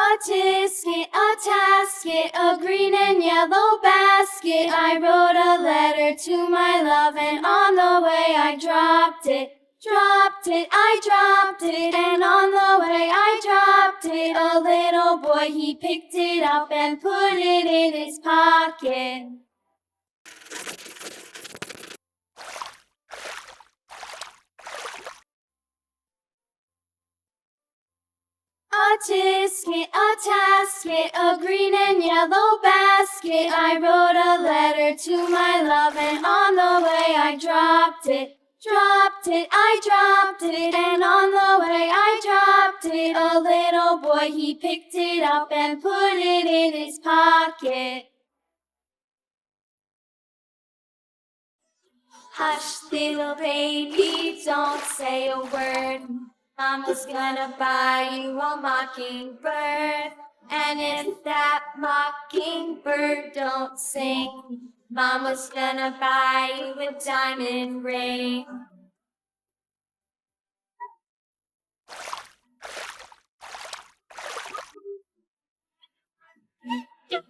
A tisket, a tasket, a green and yellow basket. I wrote a letter to my love, and on the way I dropped it. I dropped it, and on the way I dropped it. A little boy, he picked it up and put it in his pocket. A tisket, a tasket, a green and yellow basket. I wrote a letter to my love, and on the way I dropped it. I dropped it, and on the way I dropped it. A little boy, he picked it up and put it in his pocket. Hush, little baby, don't say a word. Mama's gonna buy you a mockingbird. And if that mockingbird don't sing, Mama's gonna buy you a diamond ring.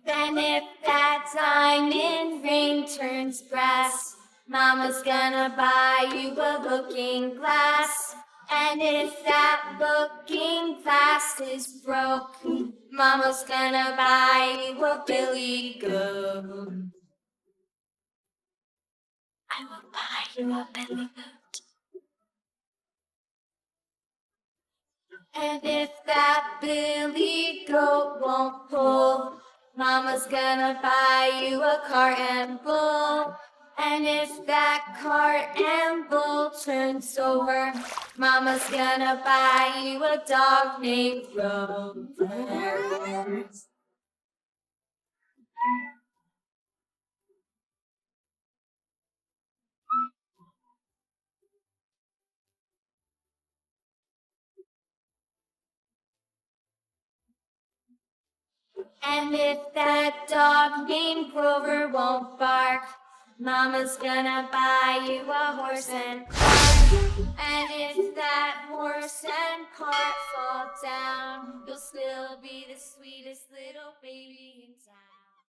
And if that diamond ring turns brass, Mama's gonna buy you a looking glass. And if that looking glass is broke, Mama's gonna buy you a billy goat. I will buy you a billy goat. And if that billy goat won't pull, Mama's gonna buy you a cart and bull. And if that cart and bull turns over, Mama's gonna buy you a dog named Rover. And if that dog named Grover won't bark, Mama's gonna buy you a horse and cart. And if that horse and cart fall down, you'll still be the sweetest little baby in town.